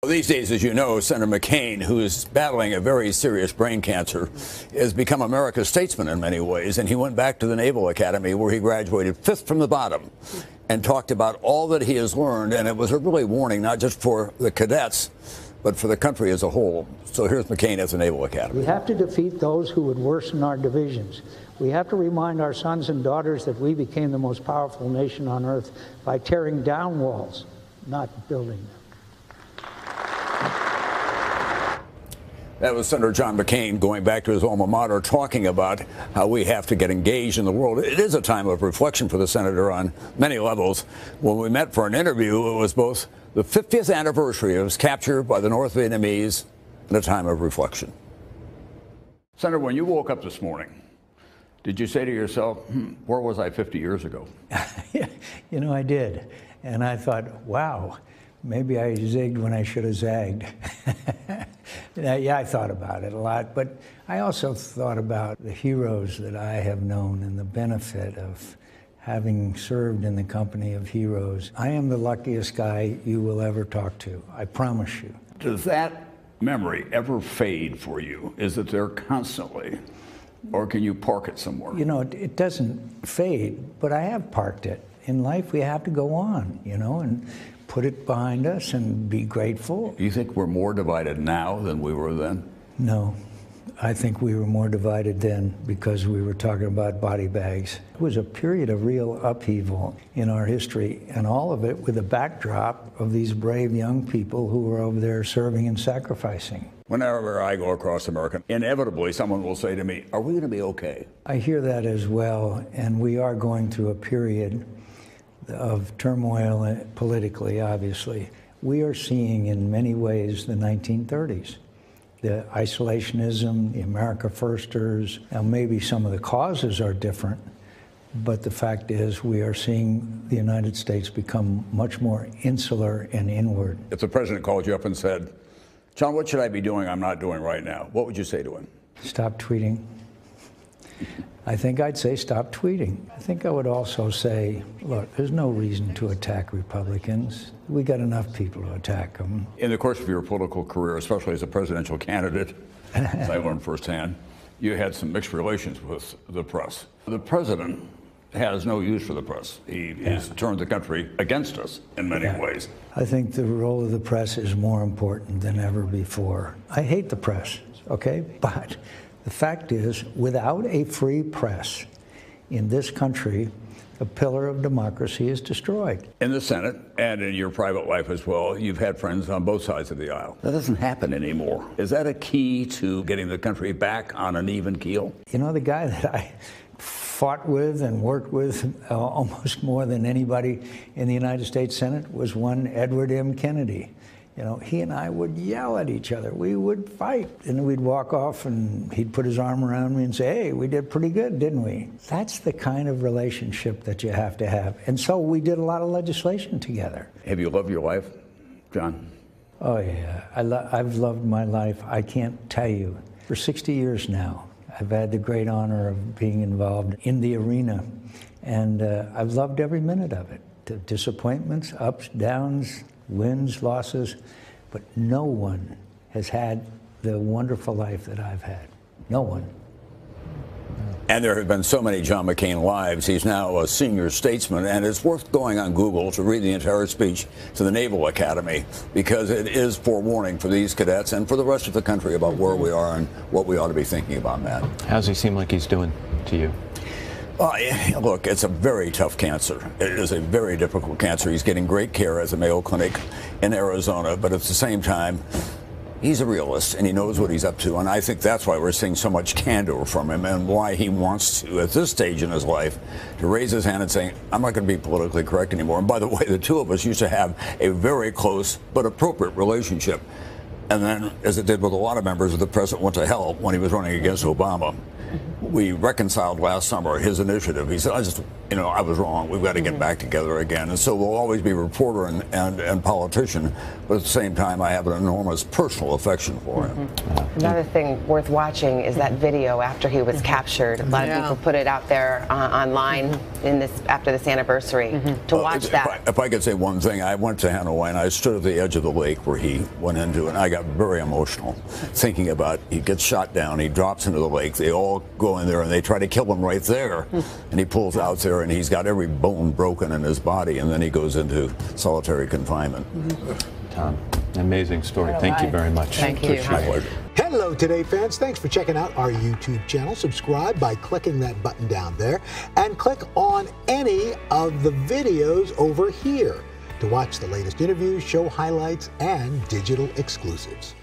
Well, these days, as you know, Senator McCain, who is battling a very serious brain cancer, has become America's statesman in many ways. And he went back to the Naval Academy, where he graduated fifth from the bottom, and talked about all that he has learned. And it was a really warning, not just for the cadets, but for the country as a whole. So here's McCain at the Naval Academy. We have to defeat those who would worsen our divisions. We have to remind our sons and daughters that we became the most powerful nation on earth by tearing down walls, not building them. That was Senator John McCain going back to his alma mater, talking about how we have to get engaged in the world. It is a time of reflection for the senator on many levels. When we met for an interview, it was both the 50th anniversary of his capture by the North Vietnamese and a time of reflection. Senator, when you woke up this morning, did you say to yourself, where was I 50 years ago? You know, I did. And I thought, wow, maybe I zigged when I should have zagged. Yeah, I thought about it a lot, but I also thought about the heroes that I have known and the benefit of having served in the company of heroes. I am the luckiest guy you will ever talk to, I promise you. Does that memory ever fade for you? Is it there constantly? Or can you park it somewhere? You know, it doesn't fade, but I have parked it. In life, we have to go on, you know, and put it behind us and be grateful. Do you think we're more divided now than we were then? No. I think we were more divided then because we were talking about body bags. It was a period of real upheaval in our history, and all of it with a backdrop of these brave young people who were over there serving and sacrificing. Whenever I go across America, inevitably someone will say to me, are we going to be okay? I hear that as well, and we are going through a period of turmoil politically, obviously. We are seeing in many ways the 1930s. The isolationism, the America Firsters. Now maybe some of the causes are different, but the fact is we are seeing the United States become much more insular and inward. If the president called you up and said, John, what should I be doing I'm not doing right now? What would you say to him? Stop tweeting. I think I'd say stop tweeting. I think I would also say, look, there's no reason to attack Republicans. We got enough people to attack them. In the course of your political career, especially as a presidential candidate, as I learned firsthand, you had some mixed relations with the press. The president has no use for the press. He's turned the country against us in many ways. I think the role of the press is more important than ever before. I hate the press, okay? But the fact is, without a free press in this country, a pillar of democracy is destroyed. In the Senate and in your private life as well, you've had friends on both sides of the aisle. That doesn't happen anymore. Is that a key to getting the country back on an even keel? You know, the guy that I fought with and worked with almost more than anybody in the United States Senate was one Edward M. Kennedy. You know, he and I would yell at each other. We would fight, and we'd walk off, and he'd put his arm around me and say, hey, we did pretty good, didn't we? That's the kind of relationship that you have to have. And so we did a lot of legislation together. Have you loved your life, John? Oh, yeah. I've loved my life. I can't tell you. For 60 years now, I've had the great honor of being involved in the arena, and I've loved every minute of it. The disappointments, ups, downs, wins, losses, but no one has had the wonderful life that I've had. No one. And there have been so many John McCain lives. He's now a senior statesman, and it's worth going on Google to read the entire speech to the Naval Academy, because it is forewarning for these cadets and for the rest of the country about where we are and what we ought to be thinking about, Matt. How's he seem like he's doing to you? Look, it's a very tough cancer. It is a very difficult cancer. He's getting great care at the Mayo Clinic in Arizona, but at the same time, he's a realist and he knows what he's up to. And I think that's why we're seeing so much candor from him, and why he wants to, at this stage in his life, to raise his hand and say, I'm not going to be politically correct anymore. And by the way, the two of us used to have a very close but appropriate relationship. And then, as it did with a lot of members of the press, it went to hell when he was running against Obama. We reconciled last summer his initiative. He said, I was wrong. We've got to get back together again. And so we'll always be reporter and politician, but at the same time, I have an enormous personal affection for him. Another thing worth watching is that video after he was captured. A lot of people put it out there online after this anniversary to watch that. If I could say one thing, I went to Hanoi and I stood at the edge of the lake where he went into, and I got very emotional thinking about he gets shot down, he drops into the lake, they all go in there and they try to kill him right there, and he pulls out there and he's got every bone broken in his body, and then he goes into solitary confinement. Tom, amazing story. Thank you very much. Thank you. My pleasure. Hello, Today fans. Thanks for checking out our YouTube channel. Subscribe by clicking that button down there and click on any of the videos over here to watch the latest interviews, show highlights, and digital exclusives.